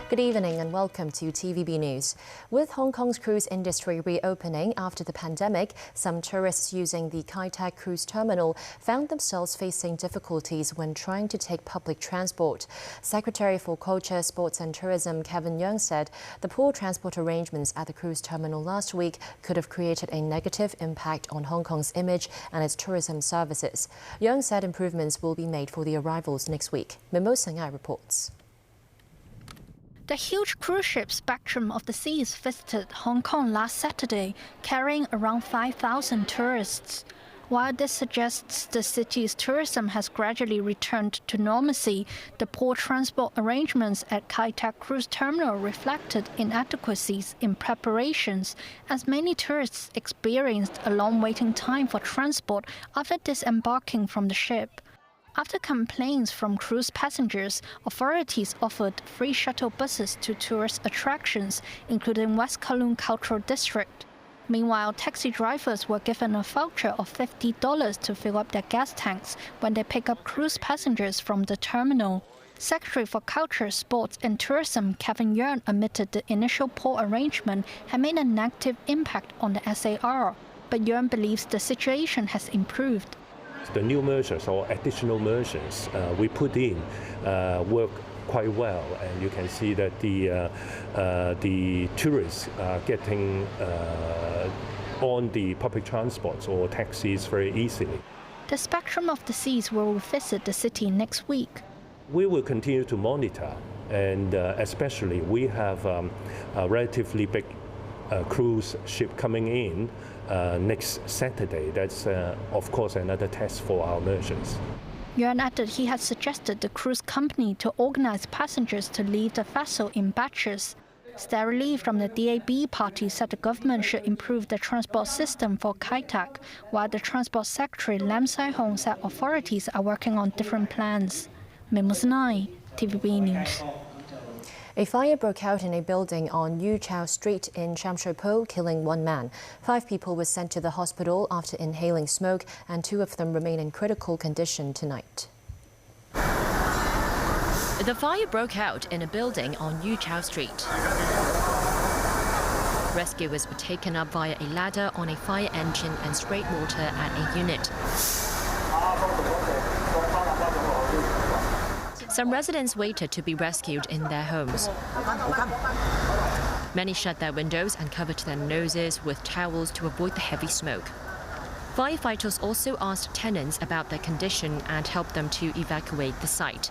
Good evening and welcome to TVB News. With Hong Kong's cruise industry reopening after the pandemic, some tourists using the Kai Tak cruise terminal found themselves facing difficulties when trying to take public transport. Secretary for Culture, Sports and Tourism Kevin Yeung said the poor transport arrangements at the cruise terminal last week could have created a negative impact on Hong Kong's image and its tourism services. Yeung said improvements will be made for the arrivals next week. Mimo Sangai reports. The huge cruise ship Spectrum of the Seas visited Hong Kong last Saturday, carrying around 5,000 tourists. While this suggests the city's tourism has gradually returned to normalcy, the poor transport arrangements at Kai Tak Cruise Terminal reflected inadequacies in preparations, as many tourists experienced a long waiting time for transport after disembarking from the ship. After complaints from cruise passengers, authorities offered free shuttle buses to tourist attractions, including West Kowloon Cultural District. Meanwhile, taxi drivers were given a voucher of $50 to fill up their gas tanks when they pick up cruise passengers from the terminal. Secretary for Culture, Sports and Tourism Kevin Yeung admitted the initial poor arrangement had made a negative impact on the SAR, but Yeung believes the situation has improved. The new measures or additional measures we put in work quite well, and you can see that the tourists are getting on the public transports or taxis very easily. The Spectrum of the Seas will visit the city next week. We will continue to monitor, and especially we have a relatively big cruise ship coming in next Saturday. That's, of course, another test for our merchants. Yuan added he had suggested the cruise company to organize passengers to leave the vessel in batches. Stary Lee from the DAB party said the government should improve the transport system for Kai Tak, while the Transport Secretary Lam Sai Hong said authorities are working on different plans. Mimosnai, TVB News. A fire broke out in a building on Yu Chau Street in Sham Shui Po, killing one man. 5 people were sent to the hospital after inhaling smoke, and 2 of them remain in critical condition tonight. The fire broke out in a building on Yu Chau Street. Rescuers were taken up via a ladder on a fire engine and sprayed water at a unit. Some residents waited to be rescued in their homes. Many shut their windows and covered their noses with towels to avoid the heavy smoke. Firefighters also asked tenants about their condition and helped them to evacuate the site.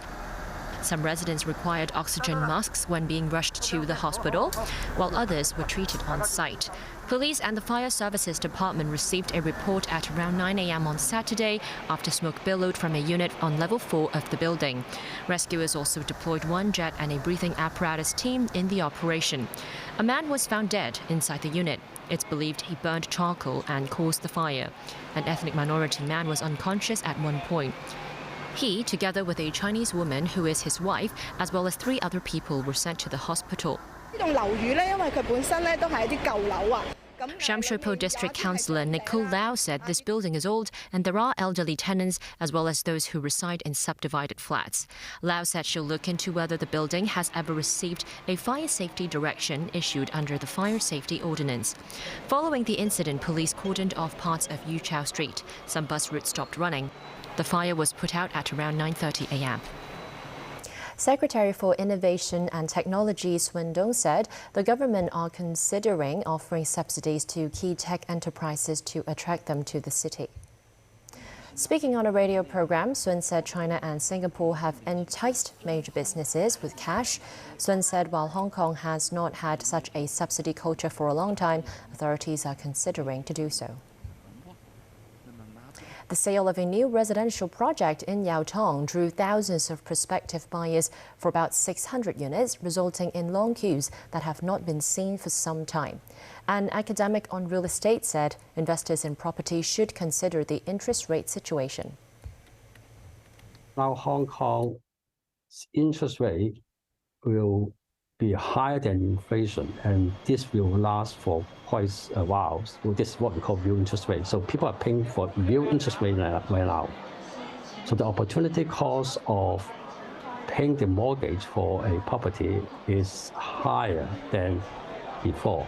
Some residents required oxygen masks when being rushed to the hospital, while others were treated on site. Police and the Fire Services Department received a report at around 9 a.m. on Saturday after smoke billowed from a unit on level 4 of the building. Rescuers also deployed 1 jet and a breathing apparatus team in the operation. A man was found dead inside the unit. It's believed he burned charcoal and caused the fire. An ethnic minority man was unconscious at one point. He, together with a Chinese woman who is his wife, as well as 3 other people, were sent to the hospital. Sham Shui Po District Councillor Nicole Lau said this building is old and there are elderly tenants as well as those who reside in subdivided flats. Lau said she'll look into whether the building has ever received a fire safety direction issued under the Fire Safety Ordinance. Following the incident, police cordoned off parts of Yu Chau Street. Some bus routes stopped running. The fire was put out at around 9:30 a.m. Secretary for Innovation and Technology Swin Dong said the government are considering offering subsidies to key tech enterprises to attract them to the city. Speaking on a radio program, Sun said China and Singapore have enticed major businesses with cash. Sun said while Hong Kong has not had such a subsidy culture for a long time, authorities are considering to do so. The sale of a new residential project in Yau Tong drew thousands of prospective buyers for about 600 units, resulting in long queues that have not been seen for some time. An academic on real estate said investors in property should consider the interest rate situation. Now Hong Kong interest rate will be higher than inflation, and this will last for quite a while. So this is what we call real interest rate. So people are paying for real interest rate right now. So the opportunity cost of paying the mortgage for a property is higher than before.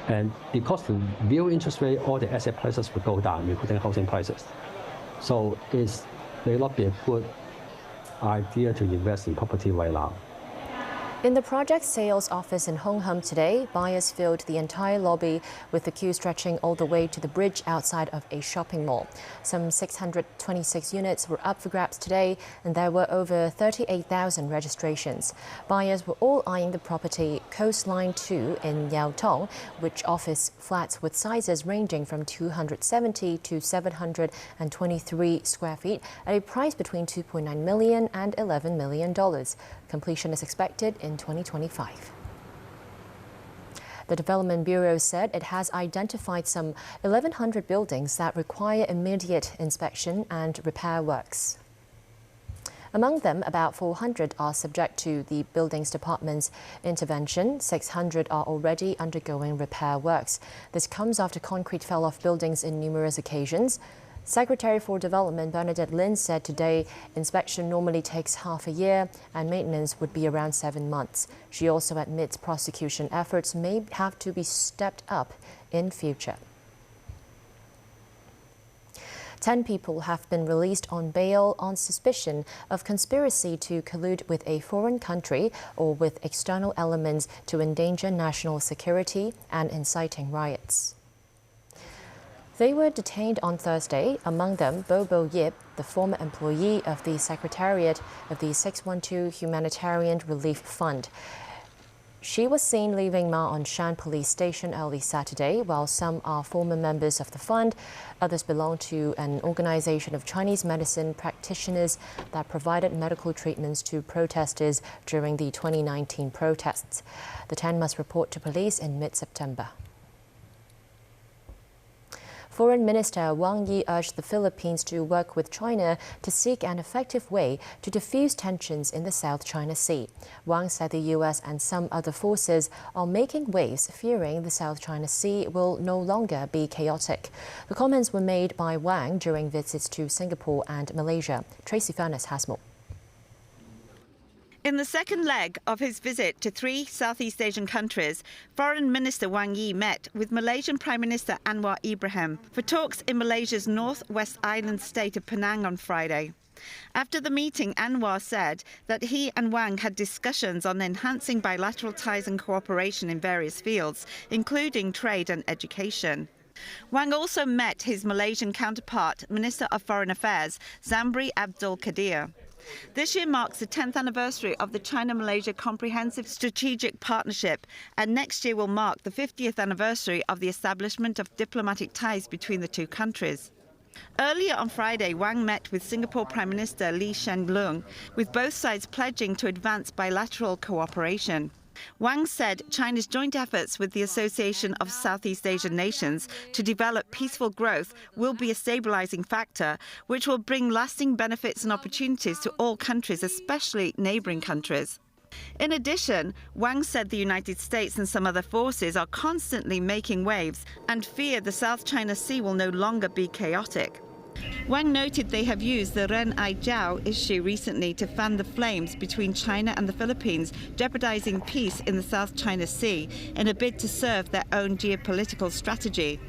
And because the real interest rate, all the asset prices will go down, including housing prices. So it may not be a good idea to invest in property right now. In the project sales office in Hong Kong today, buyers filled the entire lobby with the queue stretching all the way to the bridge outside of a shopping mall. Some 626 units were up for grabs today, and there were over 38,000 registrations. Buyers were all eyeing the property Coastline 2 in Yau Tong, which offers flats with sizes ranging from 270 to 723 square feet at a price between $2.9 million and $11 million. Completion is expected in 2025. The Development Bureau said it has identified some 1,100 buildings that require immediate inspection and repair works. Among them, about 400 are subject to the Buildings Department's intervention. 600 are already undergoing repair works. This comes after concrete fell off buildings in numerous occasions. Secretary for Development Bernadette Lin said today inspection normally takes half a year and maintenance would be around 7 months. She also admits prosecution efforts may have to be stepped up in future. 10 people have been released on bail on suspicion of conspiracy to collude with a foreign country or with external elements to endanger national security and inciting riots. They were detained on Thursday, among them Bobo Yip, the former employee of the Secretariat of the 612 Humanitarian Relief Fund. She was seen leaving Ma On Shan Police Station early Saturday, while some are former members of the fund. Others belong to an organization of Chinese medicine practitioners that provided medical treatments to protesters during the 2019 protests. The 10 must report to police in mid-September. Foreign Minister Wang Yi urged the Philippines to work with China to seek an effective way to defuse tensions in the South China Sea. Wang said the U.S. and some other forces are making waves, fearing the South China Sea will no longer be chaotic. The comments were made by Wang during visits to Singapore and Malaysia. Tracy Furness has more. In the second leg of his visit to 3 Southeast Asian countries, Foreign Minister Wang Yi met with Malaysian Prime Minister Anwar Ibrahim for talks in Malaysia's northwest island state of Penang on Friday. After the meeting, Anwar said that he and Wang had discussions on enhancing bilateral ties and cooperation in various fields, including trade and education. Wang also met his Malaysian counterpart, Minister of Foreign Affairs, Zambri Abdul Kadir. This year marks the 10th anniversary of the China-Malaysia Comprehensive Strategic Partnership, and next year will mark the 50th anniversary of the establishment of diplomatic ties between the two countries. Earlier on Friday, Wang met with Singapore Prime Minister Lee Hsien Loong, with both sides pledging to advance bilateral cooperation. Wang said China's joint efforts with the Association of Southeast Asian Nations to develop peaceful growth will be a stabilizing factor, which will bring lasting benefits and opportunities to all countries, especially neighboring countries. In addition, Wang said the United States and some other forces are constantly making waves and fear the South China Sea will no longer be chaotic. Wang noted they have used the Ren Ai Jiao issue recently to fan the flames between China and the Philippines, jeopardizing peace in the South China Sea in a bid to serve their own geopolitical strategy.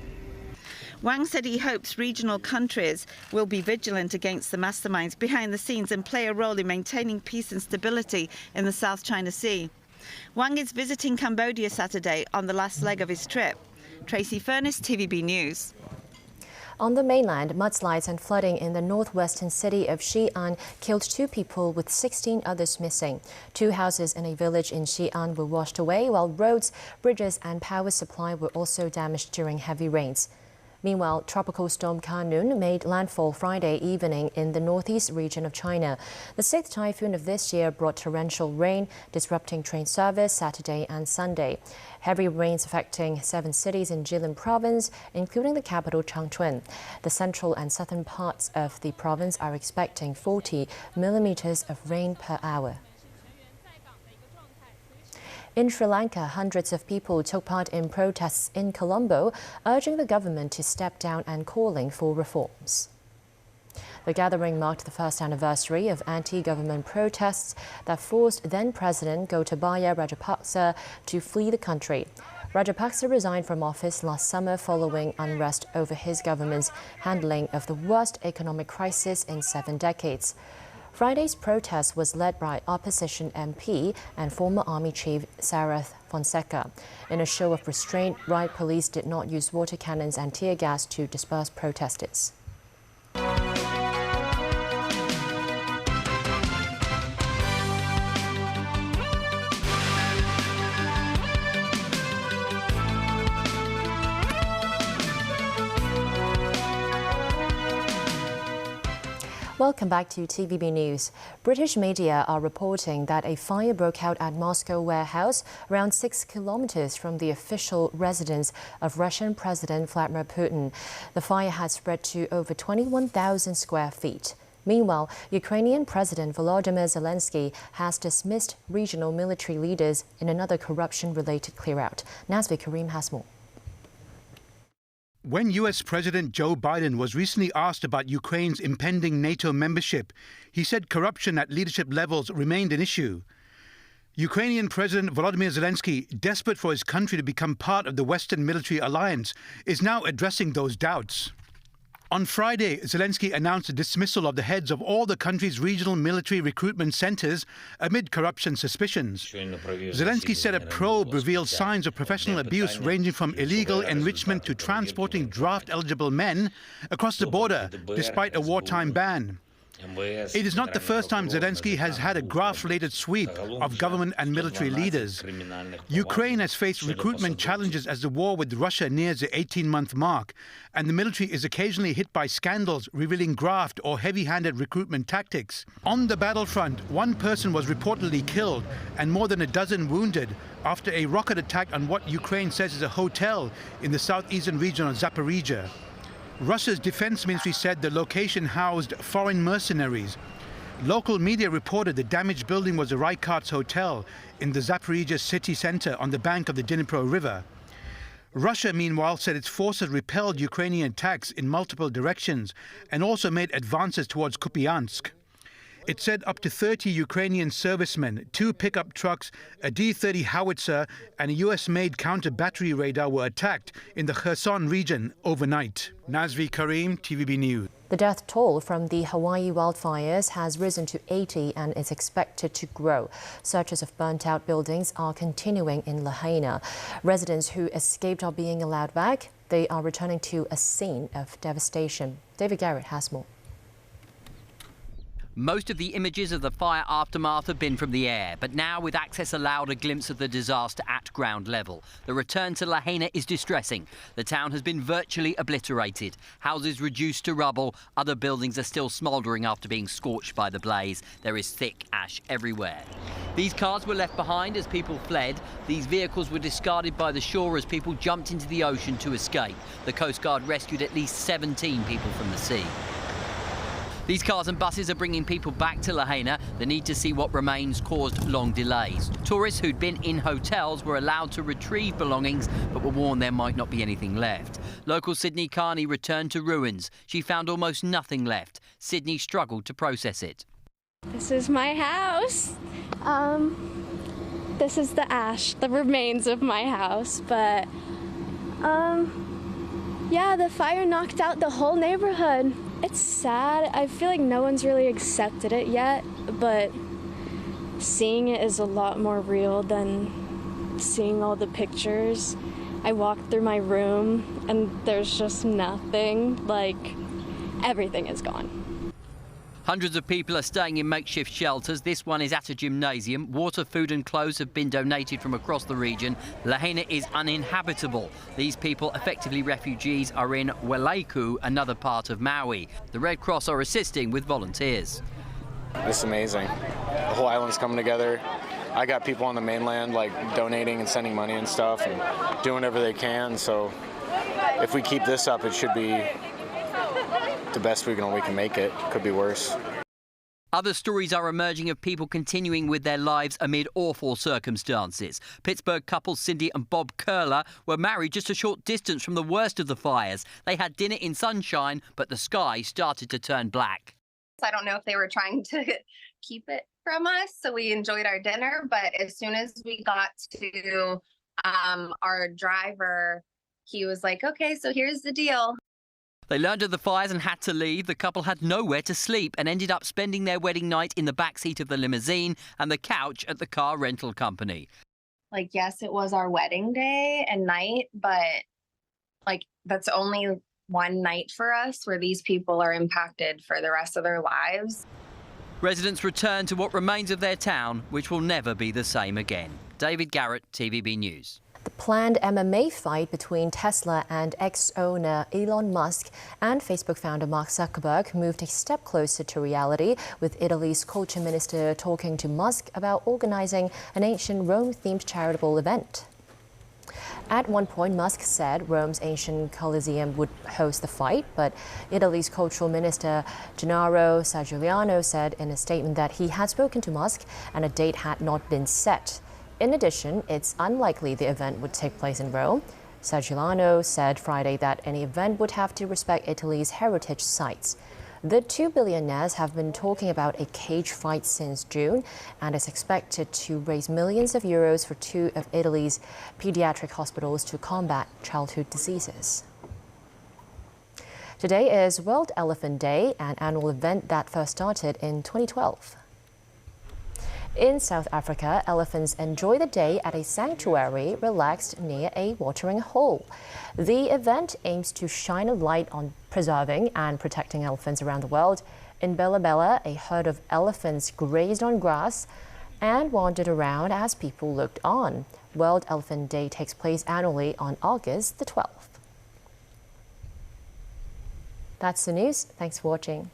Wang said he hopes regional countries will be vigilant against the masterminds behind the scenes and play a role in maintaining peace and stability in the South China Sea. Wang is visiting Cambodia Saturday on the last leg of his trip. Tracy Furness, TVB News. On the mainland, mudslides and flooding in the northwestern city of Xi'an killed 2 people with 16 others missing. 2 houses in a village in Xi'an were washed away, while roads, bridges and power supply were also damaged during heavy rains. Meanwhile, Tropical Storm Kanun made landfall Friday evening in the northeast region of China. The 6th typhoon of this year brought torrential rain, disrupting train service Saturday and Sunday. Heavy rains affecting 7 cities in Jilin province, including the capital Changchun. The central and southern parts of the province are expecting 40 millimeters of rain per hour. In Sri Lanka, hundreds of people took part in protests in Colombo, urging the government to step down and calling for reforms. The gathering marked the first anniversary of anti-government protests that forced then-President Gotabaya Rajapaksa to flee the country. Rajapaksa resigned from office last summer following unrest over his government's handling of the worst economic crisis in 7 decades. Friday's protest was led by opposition MP and former Army Chief Sarath Fonseca. In a show of restraint, riot police did not use water cannons and tear gas to disperse protesters. Welcome back to TVB News. British media are reporting that a fire broke out at Moscow warehouse around 6 kilometers from the official residence of Russian President Vladimir Putin. The fire has spread to over 21,000 square feet. Meanwhile, Ukrainian President Volodymyr Zelensky has dismissed regional military leaders in another corruption-related clear-out. Nazvi Karim has more. When US President Joe Biden was recently asked about Ukraine's impending NATO membership, he said corruption at leadership levels remained an issue. Ukrainian President Volodymyr Zelensky, desperate for his country to become part of the Western military alliance, is now addressing those doubts. On Friday, Zelensky announced the dismissal of the heads of all the country's regional military recruitment centers amid corruption suspicions. Zelensky said a probe revealed signs of professional abuse ranging from illegal enrichment to transporting draft-eligible men across the border, despite a wartime ban. It is not the first time Zelensky has had a graft-related sweep of government and military leaders. Ukraine has faced recruitment challenges as the war with Russia nears the 18-month mark, and the military is occasionally hit by scandals revealing graft or heavy-handed recruitment tactics. On the battlefront, 1 person was reportedly killed and more than a dozen wounded after a rocket attack on what Ukraine says is a hotel in the southeastern region of Zaporizhia. Russia's defense ministry said the location housed foreign mercenaries. Local media reported the damaged building was a Reikart's hotel in the Zaporizhia city center on the bank of the Dnipro River. Russia, meanwhile, said its forces repelled Ukrainian attacks in multiple directions and also made advances towards Kupiansk. It said up to 30 Ukrainian servicemen, 2 pickup trucks, a D-30 howitzer and a US-made counter-battery radar were attacked in the Kherson region overnight. Nazvi Karim, TVB News. The death toll from the Hawaii wildfires has risen to 80 and is expected to grow. Searches of burnt-out buildings are continuing in Lahaina. Residents who escaped are being allowed back. They are returning to a scene of devastation. David Garrett has more. Most of the images of the fire aftermath have been from the air, but now with access allowed, a glimpse of the disaster at ground level. The return to Lahaina is distressing. The town has been virtually obliterated. Houses reduced to rubble. Other buildings are still smouldering after being scorched by the blaze. There is thick ash everywhere. These cars were left behind as people fled. These vehicles were discarded by the shore as people jumped into the ocean to escape. The Coast Guard rescued at least 17 people from the sea. These cars and buses are bringing people back to Lahaina. The need to see what remains caused long delays. Tourists who'd been in hotels were allowed to retrieve belongings, but were warned there might not be anything left. Local Sydney Carney returned to ruins. She found almost nothing left. Sydney struggled to process it. This is my house. This is the ash, the remains of my house, but yeah, the fire knocked out the whole neighborhood. It's sad. I feel like no one's really accepted it yet, but seeing it is a lot more real than seeing all the pictures. I walked through my room and there's just nothing. Like, everything is gone. Hundreds of people are staying in makeshift shelters. This one is at a gymnasium. Water, food and clothes have been donated from across the region. Lahaina is uninhabitable. These people, effectively refugees, are in Wailaku, another part of Maui. The Red Cross are assisting with volunteers. It's amazing. The whole island's coming together. I got people on the mainland like donating and sending money and stuff and doing whatever they can. So if we keep this up, it should be the best we can make it. Could be worse. Other stories are emerging of people continuing with their lives amid awful circumstances. Pittsburgh couple Cindy and Bob Curler were married just a short distance from the worst of the fires. They had dinner in sunshine, but the sky started to turn black. I don't know if they were trying to keep it from us, so we enjoyed our dinner. But as soon as we got to our driver, he was like, "Okay, so here's the deal." They learned of the fires and had to leave. The couple had nowhere to sleep and ended up spending their wedding night in the backseat of the limousine and the couch at the car rental company. Like, yes, it was our wedding day and night, but like that's only one night for us where these people are impacted for the rest of their lives. Residents return to what remains of their town, which will never be the same again. David Garrett, TVB News. The planned MMA fight between Tesla and ex-owner Elon Musk and Facebook founder Mark Zuckerberg moved a step closer to reality, with Italy's culture minister talking to Musk about organizing an ancient Rome-themed charitable event. At one point, Musk said Rome's ancient Colosseum would host the fight, but Italy's cultural minister Gennaro Sagiuliano said in a statement that he had spoken to Musk and a date had not been set. In addition, it's unlikely the event would take place in Rome. Sagiuliano said Friday that any event would have to respect Italy's heritage sites. The two billionaires have been talking about a cage fight since June and is expected to raise millions of euros for two of Italy's pediatric hospitals to combat childhood diseases. Today is World Elephant Day, an annual event that first started in 2012. In South Africa, elephants enjoy the day at a sanctuary relaxed near a watering hole. The event aims to shine a light on preserving and protecting elephants around the world. In Bella Bella, a herd of elephants grazed on grass and wandered around as people looked on. World Elephant Day takes place annually on August the 12th. That's the news. Thanks for watching.